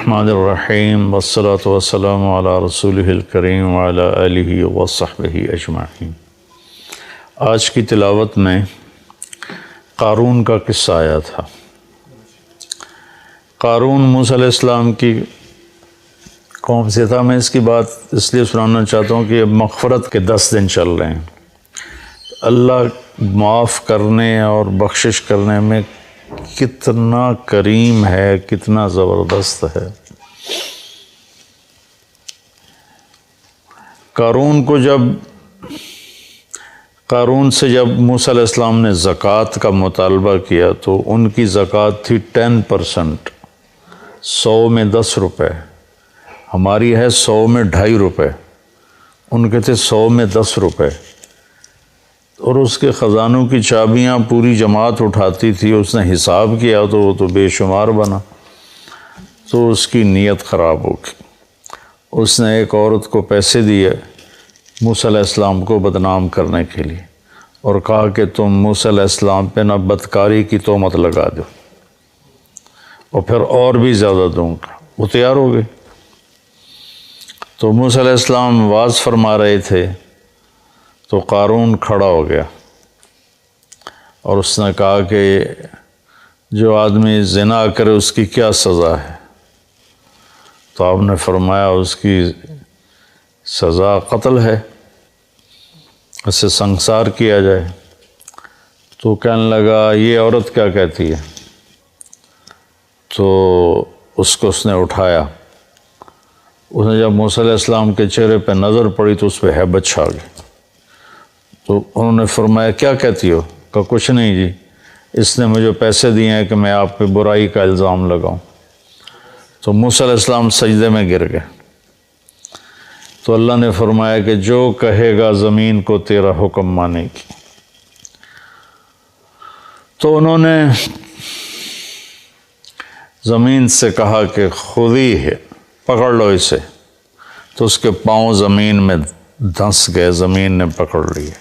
الرحمن الرحیم والصلاة والسلام علی رسولہ الکریم وعلی آلہ وصحبہ اجمعین۔ آج کی تلاوت میں قارون کا قصہ آیا تھا۔ قارون موسیٰ علیہ السلام کی قوم سے تھا۔ میں اس کی بات اس لیے سنانا چاہتا ہوں کہ اب مغفرت کے 10 دن چل رہے ہیں۔ اللہ معاف کرنے اور بخشش کرنے میں کتنا کریم ہے، کتنا زبردست ہے۔ قارون سے جب موسیٰ علیہ السلام نے زکوٰۃ کا مطالبہ کیا تو ان کی زکوٰۃ تھی 10%، 100 میں 10 روپے۔ ہماری ہے 100 میں 2.5 روپے، ان کے تھے 100 میں 10 روپے۔ اور اس کے خزانوں کی چابیاں پوری جماعت اٹھاتی تھی۔ اس نے حساب کیا تو وہ تو بے شمار بنا، تو اس کی نیت خراب ہو گئی۔ اس نے ایک عورت کو پیسے دیے موسیٰ علیہ السلام کو بدنام کرنے کے لیے، اور کہا کہ تم موسیٰ علیہ السلام پہ نہ بدکاری کی تہمت لگا دو، اور پھر اور بھی زیادہ دوں گا۔ وہ تیار ہو گئے۔ تو موسیٰ علیہ السلام وعظ فرما رہے تھے تو قارون کھڑا ہو گیا اور اس نے کہا کہ جو آدمی زنا کرے اس کی کیا سزا ہے؟ تو آپ نے فرمایا اس کی سزا قتل ہے، اسے سنسار کیا جائے۔ تو کہنے لگا یہ عورت کیا کہتی ہے؟ تو اس نے اٹھایا۔ اس نے جب موسیٰ علیہ السلام کے چہرے پہ نظر پڑی تو اس پہ ہیبت چھا گئی۔ تو انہوں نے فرمایا کیا کہتی ہو؟ کہا کچھ نہیں جی، اس نے مجھے پیسے دیے ہیں کہ میں آپ پہ برائی کا الزام لگاؤں۔ تو موسیٰ علیہ السلام سجدے میں گر گئے۔ تو اللہ نے فرمایا کہ جو کہے گا زمین کو تیرا حکم مانے گی۔ تو انہوں نے زمین سے کہا کہ خودی ہے، پکڑ لو اسے۔ تو اس کے پاؤں زمین میں دھنس گئے، زمین نے پکڑ لیے۔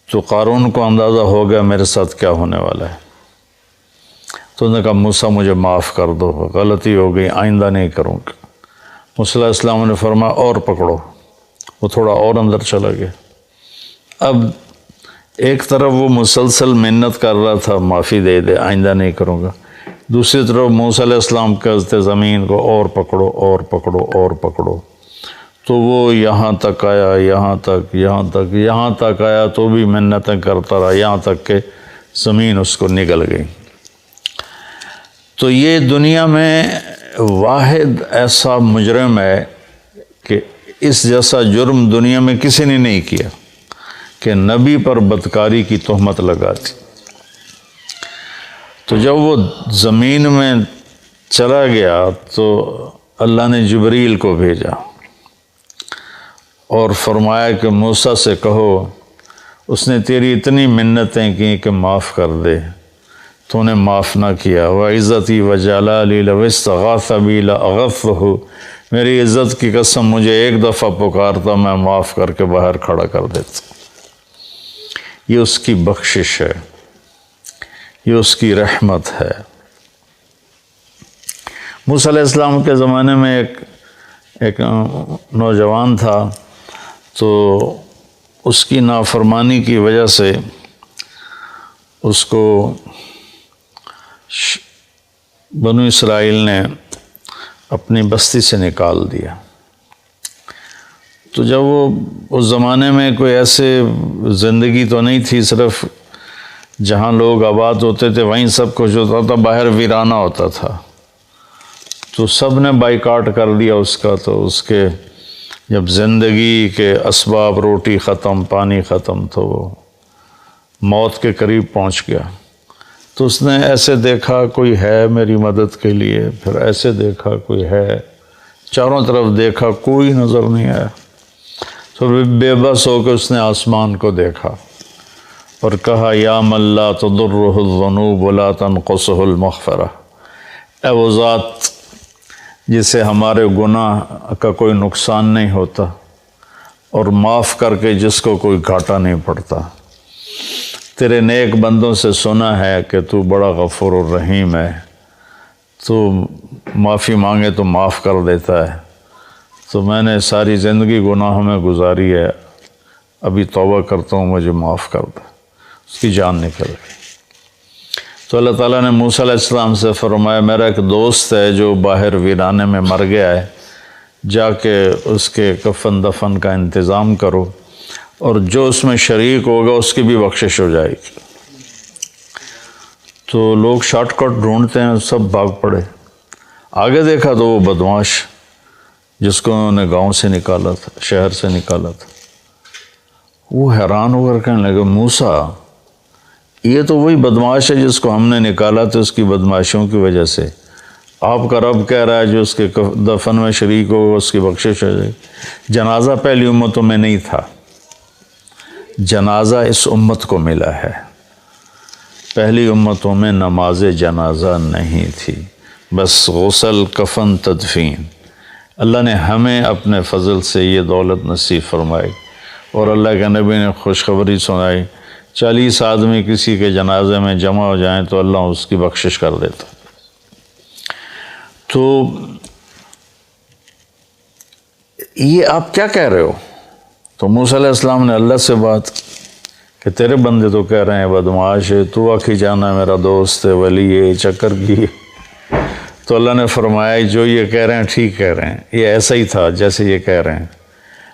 تو قارون کو اندازہ ہو گیا میرے ساتھ کیا ہونے والا ہے۔ تو انہوں نے کہا موسیٰ مجھے معاف کر دو، غلطی ہو گئی، آئندہ نہیں کروں گا۔ موسیٰ علیہ السلام نے فرمایا اور پکڑو۔ وہ تھوڑا اور اندر چلا گیا۔ اب ایک طرف وہ مسلسل منت کر رہا تھا معافی دے دے، آئندہ نہیں کروں گا، دوسری طرف موسیٰ علیہ السلام کہتے زمین کو اور پکڑو اور پکڑو اور پکڑو۔ تو وہ یہاں تک آیا، یہاں تک آیا تو بھی منتیں کرتا رہا، یہاں تک کہ زمین اس کو نگل گئی۔ تو یہ دنیا میں واحد ایسا مجرم ہے کہ اس جیسا جرم دنیا میں کسی نے نہیں کیا کہ نبی پر بدکاری کی تہمت لگا دی۔ تو جب وہ زمین میں چلا گیا تو اللہ نے جبریل کو بھیجا اور فرمایا کہ موسیٰ سے کہو اس نے تیری اتنی منتیں کی کہ معاف کر دے، تو نے معاف نہ کیا۔ وَعِزَّتِي وَجَلَالِي لَوْ اسْتَغَاثَ بِي لَأَغَثْتُهُ، میری عزت کی قسم مجھے ایک دفعہ پکارتا میں معاف کر کے باہر کھڑا کر دیتا۔ یہ اس کی بخشش ہے، یہ اس کی رحمت ہے۔ موسیٰ علیہ السلام کے زمانے میں ایک نوجوان تھا، تو اس کی نافرمانی کی وجہ سے اس کو بنو اسرائیل نے اپنی بستی سے نکال دیا۔ تو جب وہ اس زمانے میں کوئی ایسے زندگی تو نہیں تھی، صرف جہاں لوگ آباد ہوتے تھے وہیں سب کچھ ہوتا تھا، باہر ویرانہ ہوتا تھا۔ تو سب نے بائیکاٹ کر دیا اس کا۔ تو اس کے جب زندگی کے اسباب، روٹی ختم، پانی ختم، تو وہ موت کے قریب پہنچ گیا۔ تو اس نے ایسے دیکھا کوئی ہے میری مدد کے لیے، پھر ایسے دیکھا کوئی ہے، چاروں طرف دیکھا کوئی نظر نہیں آیا۔ تو بے بس ہو کے اس نے آسمان کو دیکھا اور کہا یا من لا تضرہ الذنوب ولا تنقصہ المغفرہ، اے وہ ذات جسے ہمارے گناہ کا کوئی نقصان نہیں ہوتا اور معاف کر کے جس کو کوئی گھاٹا نہیں پڑتا، تیرے نیک بندوں سے سنا ہے کہ تو بڑا غفور الرحیم ہے، تو معافی مانگے تو معاف کر دیتا ہے، تو میں نے ساری زندگی گناہوں میں گزاری ہے، ابھی توبہ کرتا ہوں، مجھے معاف کر دے۔ اس کی جان نکل گئی۔ تو اللہ تعالیٰ نے موسیٰ علیہ السلام سے فرمایا میرا ایک دوست ہے جو باہر ویرانے میں مر گیا ہے، جا کے اس کے کفن دفن کا انتظام کرو، اور جو اس میں شریک ہوگا اس کی بھی بخشش ہو جائے گی۔ تو لوگ شارٹ کٹ ڈھونڈتے ہیں، سب بھاگ پڑے۔ آگے دیکھا تو وہ بدمعاش جس کو انہوں نے گاؤں سے نکالا تھا، شہر سے نکالا تھا، وہ حیران ہو کر کہنے لگے موسیٰ یہ تو وہی بدمعاش ہے جس کو ہم نے نکالا تھا اس کی بدمعاشیوں کی وجہ سے، آپ کا رب کہہ رہا ہے جو اس کے دفن میں شریک ہوگا اس کی بخشش ہو جائے گی۔ جنازہ پہلی امتوں میں نہیں تھا، جنازہ اس امت کو ملا ہے، پہلی امتوں میں نماز جنازہ نہیں تھی، بس غسل، کفن، تدفین۔ اللہ نے ہمیں اپنے فضل سے یہ دولت نصیب فرمائی، اور اللہ کے نبی نے خوشخبری سنائی 40 آدمی کسی کے جنازے میں جمع ہو جائیں تو اللہ اس کی بخشش کر دیتا۔ تو یہ آپ کیا کہہ رہے ہو؟ تو موسیٰ علیہ السلام نے اللہ سے بات کہ تیرے بندے تو کہہ رہے ہیں بدمعاش ہے، تو آخی جانا میرا دوست ہے، ولی ہے، چکر کی۔ تو اللہ نے فرمایا جو یہ کہہ رہے ہیں ٹھیک کہہ رہے ہیں، یہ ایسا ہی تھا جیسے یہ کہہ رہے ہیں،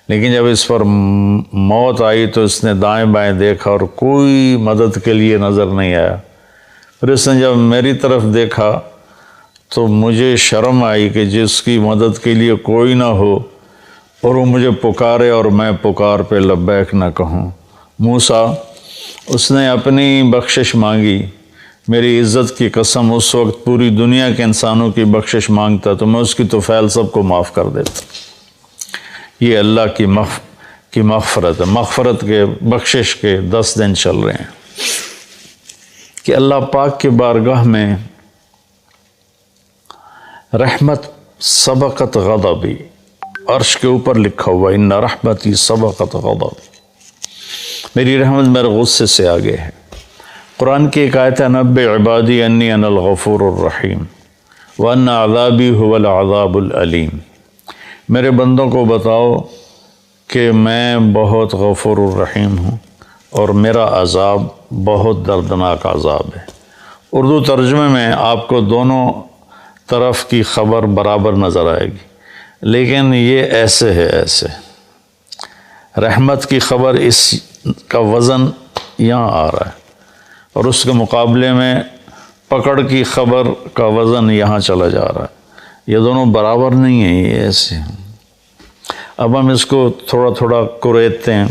لیکن جب اس پر موت آئی تو اس نے دائیں بائیں دیکھا اور کوئی مدد کے لیے نظر نہیں آیا۔ پھر اس نے جب میری طرف دیکھا تو مجھے شرم آئی کہ جس کی مدد کے لیے کوئی نہ ہو اور وہ مجھے پکارے اور میں پکار پہ لبیک نہ کہوں۔ موسیٰ اس نے اپنی بخشش مانگی، میری عزت کی قسم اس وقت پوری دنیا کے انسانوں کی بخشش مانگتا تو میں اس کی طفیل سب کو معاف کر دیتا۔ یہ اللہ کی مغفرت ہے، مغفرت کے بخشش کے 10 دن چل رہے ہیں کہ اللہ پاک کے بارگاہ میں رحمت سبقت غضبی، عرش کے اوپر لکھا ہوا ان رحمتی سبقت غضبی، میری رحمت میرے غصے سے آگے ہے۔ قرآن کی ایک آیت ہے نبئ عبادی انی انا الغفور الرحیم وان عذابی هو العذاب العلیم، میرے بندوں کو بتاؤ کہ میں بہت غفور الرحیم ہوں اور میرا عذاب بہت دردناک عذاب ہے۔ اردو ترجمے میں آپ کو دونوں طرف کی خبر برابر نظر آئے گی، لیکن یہ ایسے ہے، ایسے رحمت کی خبر اس کا وزن یہاں آ رہا ہے اور اس کے مقابلے میں پکڑ کی خبر کا وزن یہاں چلا جا رہا ہے، یہ دونوں برابر نہیں ہیں، یہ ایسے ہیں۔ اب ہم اس کو تھوڑا تھوڑا کریدتے ہیں۔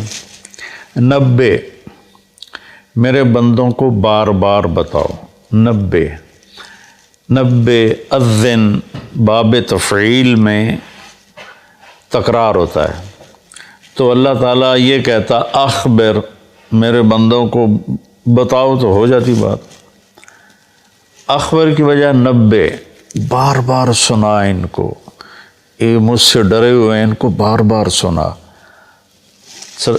90 میرے بندوں کو بار بار بتاؤ، 90 اذن باب تفعیل میں تکرار ہوتا ہے، تو اللہ تعالیٰ یہ کہتا اخبر میرے بندوں کو بتاؤ تو ہو جاتی بات، اخبر کی وجہ 90 بار بار سنا ان کو، یہ مجھ سے ڈرے ہوئے ہیں ان کو بار بار سنا۔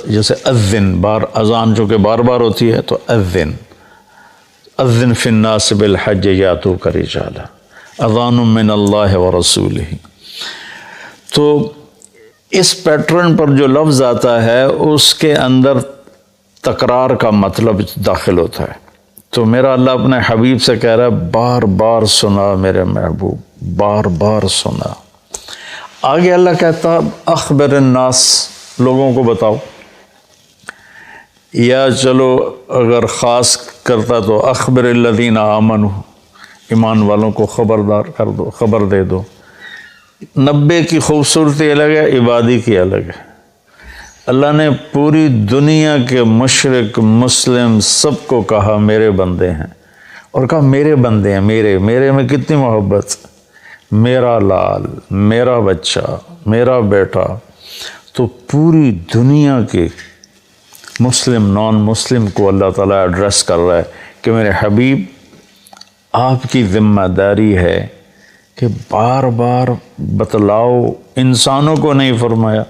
جیسے اذن بار اذان جو کہ بار بار ہوتی ہے تو اذن فی الناس بالحج یاتوک رجالا اذان من اللہ ورسولہ۔ تو اس پیٹرن پر جو لفظ آتا ہے اس کے اندر تکرار کا مطلب داخل ہوتا ہے، تو میرا اللہ اپنے حبیب سے کہہ رہا ہے بار بار سنا میرے محبوب، بار بار سنا۔ آگے اللہ کہتا اخبر الناس لوگوں کو بتاؤ، یا چلو اگر خاص کرتا تو اخبر الذین آمنوا ایمان والوں کو خبردار کر دو، خبر دے دو۔ 90 کی خوبصورتی الگ ہے، عبادی کی الگ ہے۔ اللہ نے پوری دنیا کے مشرق مسلم سب کو کہا میرے بندے ہیں، اور کہا میرے بندے ہیں، میرے میں کتنی محبت، میرا لال، میرا بچہ، میرا بیٹا۔ تو پوری دنیا کے مسلم نان مسلم کو اللہ تعالیٰ ایڈریس کر رہا ہے کہ میرے حبیب آپ کی ذمہ داری ہے کہ بار بار بتلاؤ، انسانوں کو نہیں فرمایا،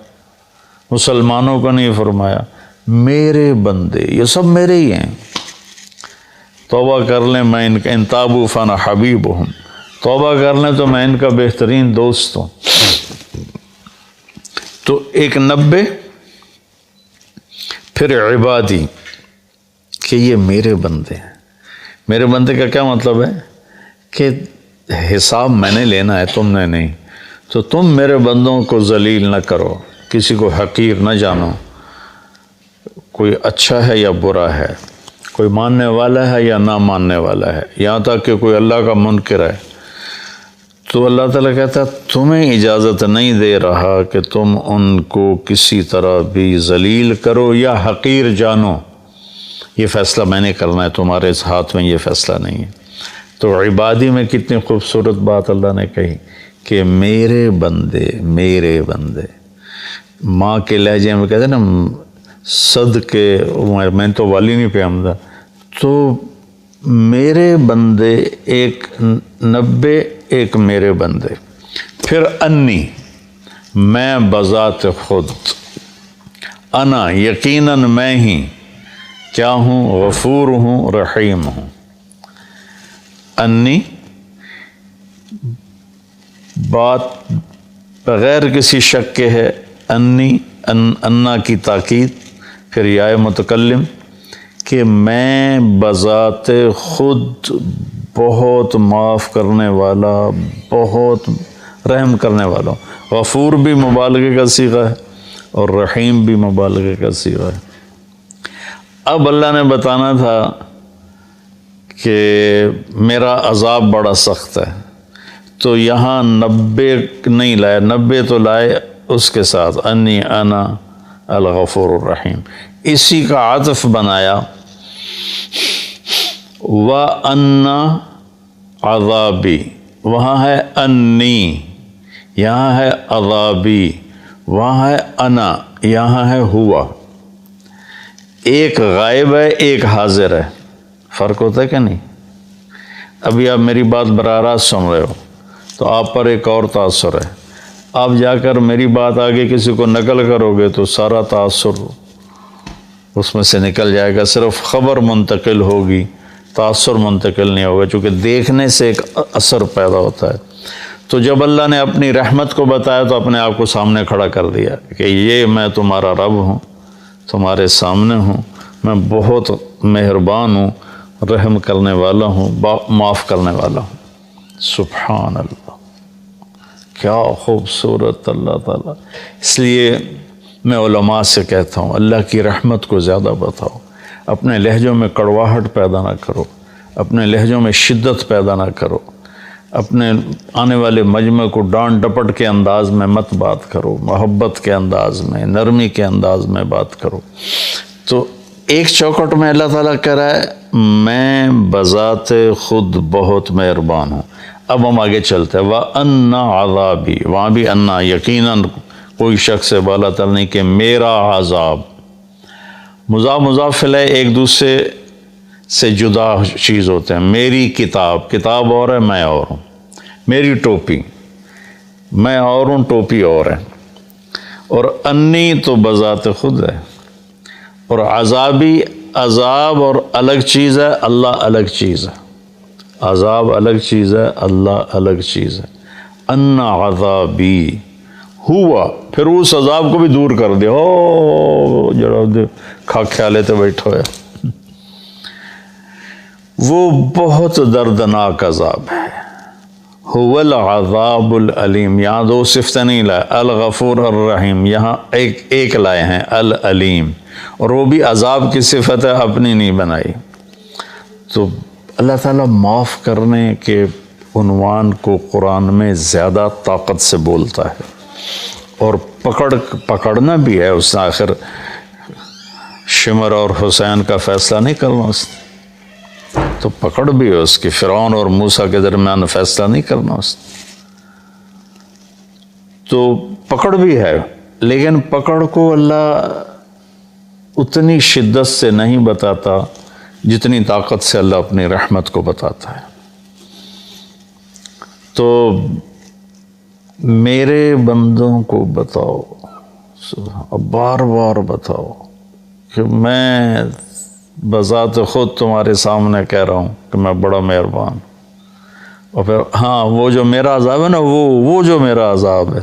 مسلمانوں کو نہیں فرمایا، میرے بندے یہ سب میرے ہی ہیں، توبہ کر لیں میں ان تابوا فانا حبیبہم، توبہ کر لیں تو میں ان کا بہترین دوست ہوں. تو ایک 90، پھر عبادی کہ یہ میرے بندے ہیں. میرے بندے کا کیا مطلب ہے کہ حساب میں نے لینا ہے، تم نے نہیں. تو تم میرے بندوں کو ذلیل نہ کرو، کسی کو حقیر نہ جانو، کوئی اچھا ہے یا برا ہے، کوئی ماننے والا ہے یا نہ ماننے والا ہے، یہاں تک کہ کوئی اللہ کا منکر ہے. تو اللہ تعالیٰ کہتا ہے تمہیں اجازت نہیں دے رہا کہ تم ان کو کسی طرح بھی ذلیل کرو یا حقیر جانو. یہ فیصلہ میں نے کرنا ہے، تمہارے اس ہاتھ میں یہ فیصلہ نہیں ہے. تو عبادی میں کتنی خوبصورت بات اللہ نے کہی کہ میرے بندے، میرے بندے. ماں کے لہجے میں کہتے ہیں نا صدقے، میں تو والی نہیں پہ آمدہ. تو میرے بندے ایک 90، ایک میرے بندے. پھر انی، میں بذات خود، انا یقیناً میں ہی کیا ہوں، غفور ہوں، رحیم ہوں. انی بات بغیر کسی شک کے ہے. انی، انا کی تاکید، پھر یا متکلم کہ میں بذات خود بہت معاف کرنے والا، بہت رحم کرنے والا ہوں. غفور بھی مبالغے کا صیغہ ہے اور رحیم بھی مبالغے کا صیغہ ہے. اب اللہ نے بتانا تھا کہ میرا عذاب بڑا سخت ہے، تو یہاں 90 نہیں لائے، 90 تو لائے اس کے ساتھ انی انا الغفور الرحیم. اسی کا عطف بنایا وَأَنَّ عَذَابِي. وہاں ہے انی، یہاں ہے عذابی، وہاں ہے انا، یہاں ہے ہوا. ایک غائب ہے، ایک حاضر ہے. فرق ہوتا ہے کہ نہیں؟ ابھی آپ میری بات براہ راست سن رہے ہو تو آپ پر ایک اور تاثر ہے. آپ جا کر میری بات آگے کسی کو نقل کرو گے تو سارا تاثر اس میں سے نکل جائے گا. صرف خبر منتقل ہوگی، تاثر منتقل نہیں ہوگا، چونکہ دیکھنے سے ایک اثر پیدا ہوتا ہے. تو جب اللہ نے اپنی رحمت کو بتایا تو اپنے آپ کو سامنے کھڑا کر دیا کہ یہ میں تمہارا رب ہوں، تمہارے سامنے ہوں، میں بہت مہربان ہوں، رحم کرنے والا ہوں، معاف کرنے والا ہوں. سبحان اللہ، کیا خوبصورت اللہ تعالیٰ. اس لیے میں علماء سے کہتا ہوں اللہ کی رحمت کو زیادہ بتاؤ. اپنے لہجوں میں کڑواہٹ پیدا نہ کرو، اپنے لہجوں میں شدت پیدا نہ کرو، اپنے آنے والے مجمع کو ڈانٹ ڈپٹ کے انداز میں مت بات کرو، محبت کے انداز میں، نرمی کے انداز میں بات کرو. تو ایک چوکٹ میں اللہ تعالیٰ کہہ رہا ہے میں بذات خود بہت مہربان ہوں. اب ہم آگے چلتے ہیں. وَأَنَّ عَذَابِي، وہاں بھی انا، یقیناً کوئی شخص سے بالا تر نہیں کہ میرا عذاب. مضاف مضاف الیہ ایک دوسرے سے جدا چیز ہوتے ہیں. میری کتاب، کتاب اور ہے، میں اور ہوں. میری ٹوپی، میں اور ہوں، ٹوپی اور ہے. اور انی تو بذات خود ہے. اور عذابی، عذاب اور الگ چیز ہے، اللہ الگ چیز ہے. عذاب الگ چیز ہے، اللہ الگ چیز ہے. ان عذابی ہوا، پھر اس عذاب کو بھی دور کر دیا. او جڑا کھا خیالے تے بیٹھا ہوا، وہ بہت دردناک عذاب ہے. هو العذاب العلیم. یہاں دو صفتیں نہیں لائے، الغفور الرحیم، یہاں ایک لائے ہیں العلیم، اور وہ بھی عذاب کی صفت ہے، اپنی نہیں بنائی. تو اللہ تعالیٰ معاف کرنے کے عنوان کو قرآن میں زیادہ طاقت سے بولتا ہے، اور پکڑنا بھی ہے. اس نے آخر شمر اور حسین کا فیصلہ نہیں کرنا، اس نے تو پکڑ بھی ہے اس کی. فرعون اور موسیٰ کے درمیان فیصلہ نہیں کرنا اس نے، تو پکڑ بھی ہے. لیکن پکڑ کو اللہ اتنی شدت سے نہیں بتاتا جتنی طاقت سے اللہ اپنی رحمت کو بتاتا ہے. تو میرے بندوں کو بتاؤ، بار بار بتاؤ کہ میں بذات خود تمہارے سامنے کہہ رہا ہوں کہ میں بڑا مہربان. اور پھر ہاں وہ جو میرا عذاب ہے نا وہ جو میرا عذاب ہے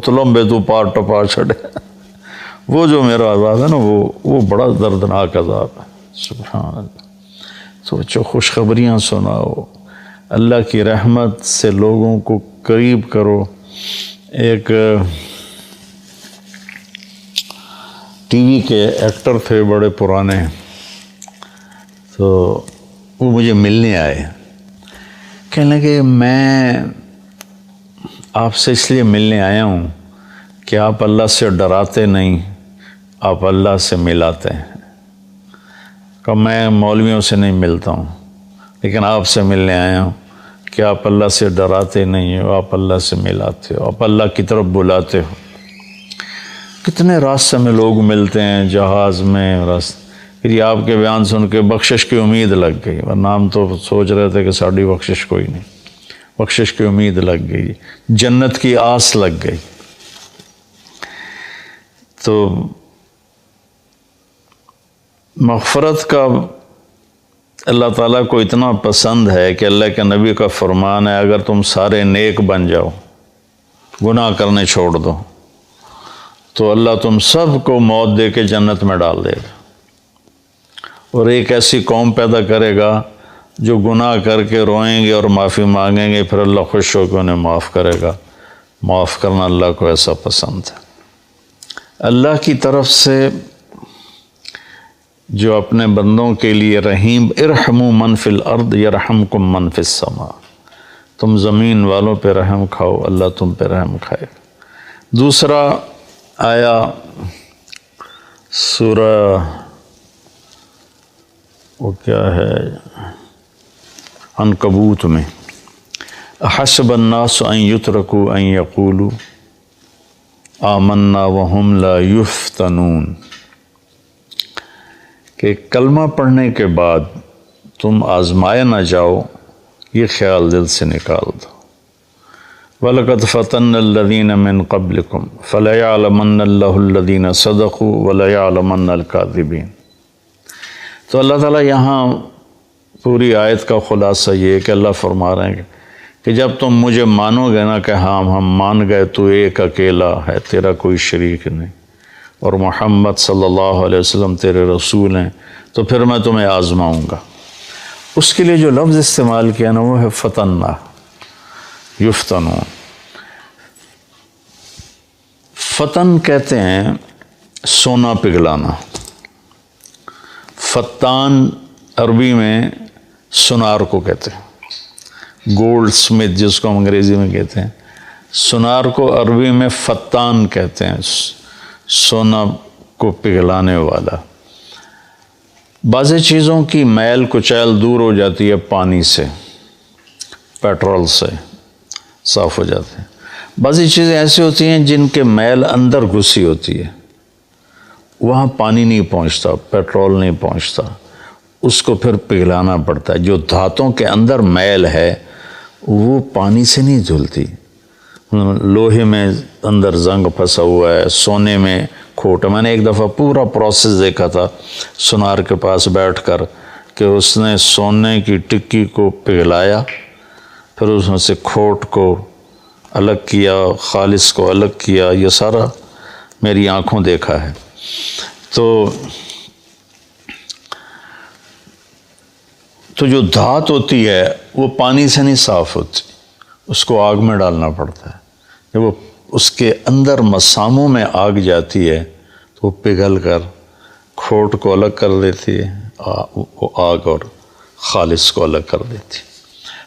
تو لمبے تو پار ٹپا چھڑے وہ جو میرا عذاب ہے نا وہ بڑا دردناک عذاب ہے. سبحان اللہ. تو بچوں خوشخبریاں سناؤ، اللہ کی رحمت سے لوگوں کو قریب کرو. ایک ٹی وی کے ایکٹر تھے بڑے پرانے، تو وہ مجھے ملنے آئے، کہنے لگے میں آپ سے اس لیے ملنے آیا ہوں کہ آپ اللہ سے ڈراتے نہیں، آپ اللہ سے ملاتے ہیں. کہ میں مولویوں سے نہیں ملتا ہوں لیکن آپ سے ملنے آیا ہوں کہ آپ اللہ سے ڈراتے نہیں ہو، آپ اللہ سے ملاتے ہو، آپ اللہ کی طرف بلاتے ہو. کتنے راستے میں لوگ ملتے ہیں، جہاز میں پھر یہ آپ کے بیان سن کے بخشش کی امید لگ گئی، ورنہ ہم تو سوچ رہے تھے کہ ساڑھی بخشش کوئی نہیں. بخشش کی امید لگ گئی، جنت کی آس لگ گئی. تو مغفرت کا اللہ تعالیٰ کو اتنا پسند ہے کہ اللہ کے نبی کا فرمان ہے اگر تم سارے نیک بن جاؤ، گناہ کرنے چھوڑ دو، تو اللہ تم سب کو موت دے کے جنت میں ڈال دے گا، اور ایک ایسی قوم پیدا کرے گا جو گناہ کر کے روئیں گے اور معافی مانگیں گے، پھر اللہ خوش ہو کے انہیں معاف کرے گا. معاف کرنا اللہ کو ایسا پسند ہے. اللہ کی طرف سے جو اپنے بندوں کے لیے رحیم، ارحموا من فی الارض یرحمکم من فی السماء، تم زمین والوں پہ رحم کھاؤ اللہ تم پہ رحم کھائے. دوسرا آیا سورہ وہ کیا ہے عنکبوت میں، احسب الناس ان یترکوا ان یقولوا آمنا وہم لا یفتنون، کہ کلمہ پڑھنے کے بعد تم آزمائے نہ جاؤ، یہ خیال دل سے نکال دو. وَلَقَدْ فَتَنَّ الَّذِينَ مِن قَبْلِكُمْ فَلَيَعْلَمَنَّ اللَّهُ الَّذِينَ صَدَقُوا وَلَيَعْلَمَنَّ الْكَاذِبِينَ. تو اللہ تعالیٰ یہاں پوری آیت کا خلاصہ یہ ہے کہ اللہ فرما رہے ہیں کہ جب تم مجھے مانو گے نا کہ ہاں ہم مان گئے تو ایک اکیلا ہے، تیرا کوئی شریک نہیں، اور محمد صلی اللہ علیہ وسلم تیرے رسول ہیں، تو پھر میں تمہیں آزماؤں گا. اس کے لیے جو لفظ استعمال کیا نا وہ ہے فتنہ، یفتنون. فتن کہتے ہیں سونا پگھلانا، فتان عربی میں سنار کو کہتے ہیں، گولڈ سمتھ جس کو ہم انگریزی میں کہتے ہیں، سنار کو عربی میں فتان کہتے ہیں، سونا کو پگھلانے والا. بعض چیزوں کی میل کچیل دور ہو جاتی ہے پانی سے، پیٹرول سے صاف ہو جاتے ہیں. بعضی چیزیں ایسی ہوتی ہیں جن کے میل اندر گھسی ہوتی ہے، وہاں پانی نہیں پہنچتا، پیٹرول نہیں پہنچتا، اس کو پھر پگھلانا پڑتا ہے. جو دھاتوں کے اندر میل ہے وہ پانی سے نہیں دھلتی. لوہے میں اندر زنگ پھنسا ہوا ہے، سونے میں کھوٹ. میں نے ایک دفعہ پورا پروسیس دیکھا تھا سنار کے پاس بیٹھ کر کہ اس نے سونے کی ٹکی کو پگھلایا، پھر اس میں سے کھوٹ کو الگ کیا، خالص کو الگ کیا. یہ سارا میری آنکھوں دیکھا ہے. تو جو دھات ہوتی ہے وہ پانی سے نہیں صاف ہوتی، اس کو آگ میں ڈالنا پڑتا ہے. جب وہ اس کے اندر مساموں میں آگ جاتی ہے تو وہ پگھل کر کھوٹ کو الگ کر دیتی ہے، وہ آگ اور خالص کو الگ کر دیتی ہے.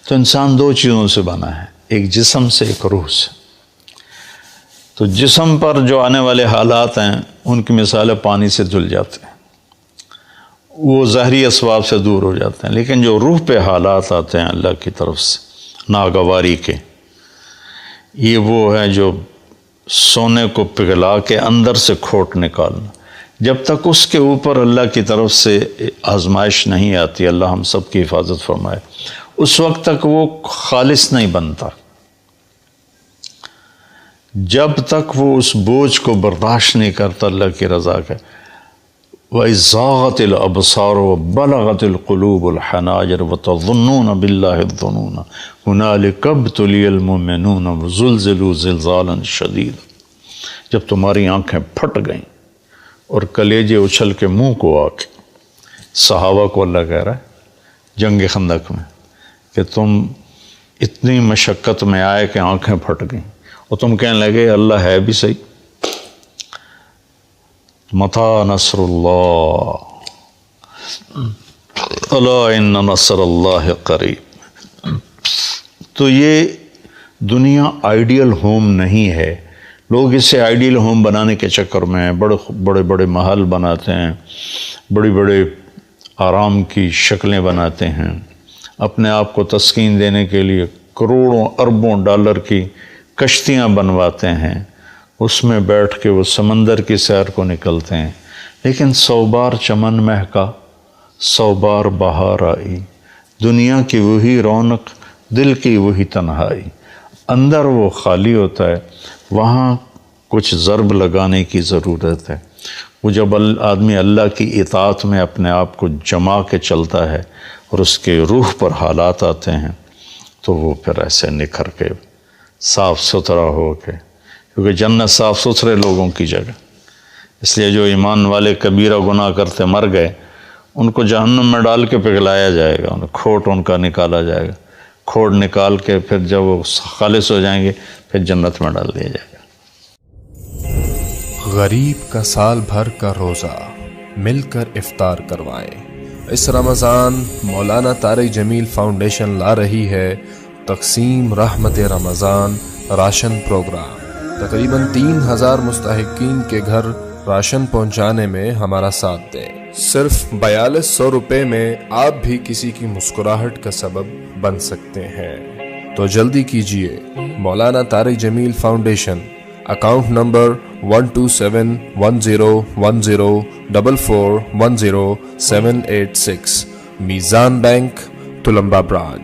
تو انسان دو چیزوں سے بنا ہے، ایک جسم سے، ایک روح سے. تو جسم پر جو آنے والے حالات ہیں ان کی مثال پانی سے دھل جاتے ہیں، وہ ظاہری اسباب سے دور ہو جاتے ہیں. لیکن جو روح پہ حالات آتے ہیں اللہ کی طرف سے ناگواری کے، یہ وہ ہے جو سونے کو پگھلا کے اندر سے کھوٹ نکالنا. جب تک اس کے اوپر اللہ کی طرف سے آزمائش نہیں آتی، اللہ ہم سب کی حفاظت فرمائے، اس وقت تک وہ خالص نہیں بنتا. جب تک وہ اس بوجھ کو برداشت نہیں کرتا اللہ کی رضا کا، وَإِذْ زَاغَتِ الْأَبْصَارُ وَبَلَغَتِ الْقُلُوبُ الْحَنَاجِرَ وَتَظُنُّونَ بِاللَّهِ الظُّنُونَ هُنَالِكَ ابْتُلِيَ الْمُؤْمِنُونَ وَزُلْزِلُوا زِلْزَالًا شَدِيدًا، جب تمہاری آنکھیں پھٹ گئیں اور کلیجے اچھل کے منہ کو آ کے، صحابہ کو اللہ کہہ رہا ہے جنگ خندق میں کہ تم اتنی مشقت میں آئے کہ آنکھیں پھٹ گئیں اور تم کہنے لگے اللہ ہے بھی صحیح، متی نصر اللہ الا ان نصر اللہ قریب۔ تو یہ دنیا آئیڈیل ہوم نہیں ہے، لوگ اسے آئیڈیل ہوم بنانے کے چکر میں بڑے بڑے محل بناتے ہیں، بڑی بڑے آرام کی شکلیں بناتے ہیں، اپنے آپ کو تسکین دینے کے لیے کروڑوں اربوں ڈالر کی کشتیاں بنواتے ہیں، اس میں بیٹھ کے وہ سمندر کی سیر کو نکلتے ہیں، لیکن 100 بار چمن مہکا 100 بار بہار آئی، دنیا کی وہی رونق دل کی وہی تنہائی، اندر وہ خالی ہوتا ہے، وہاں کچھ ضرب لگانے کی ضرورت ہے۔ وہ جب آدمی اللہ کی اطاعت میں اپنے آپ کو جما کے چلتا ہے اور اس کے روح پر حالات آتے ہیں تو وہ پھر ایسے نکھر کے صاف ستھرا ہو کے، کیونکہ جنت صاف ستھرے لوگوں کی جگہ، اس لیے جو ایمان والے کبیرہ گناہ کرتے مر گئے ان کو جہنم میں ڈال کے پگھلایا جائے گا، کھوٹ ان کا نکالا جائے گا، کھوٹ نکال کے پھر جب وہ خالص ہو جائیں گے پھر جنت میں ڈال دیا جائے گا۔ غریب کا سال بھر کا روزہ مل کر افطار کروائیں۔ اس رمضان مولانا طارق جمیل فاؤنڈیشن لا رہی ہے تقسیم رحمت رمضان راشن پروگرام۔ تقریباً 3000 مستحقین کے گھر راشن پہنچانے میں ہمارا ساتھ دیں۔ صرف 4200 روپے میں آپ بھی کسی کی مسکراہٹ کا سبب بن سکتے ہیں، تو جلدی کیجیے۔ مولانا طارق جمیل فاؤنڈیشن، اکاؤنٹ نمبر 127101044410786، میزان بینک، تلمبا برانچ۔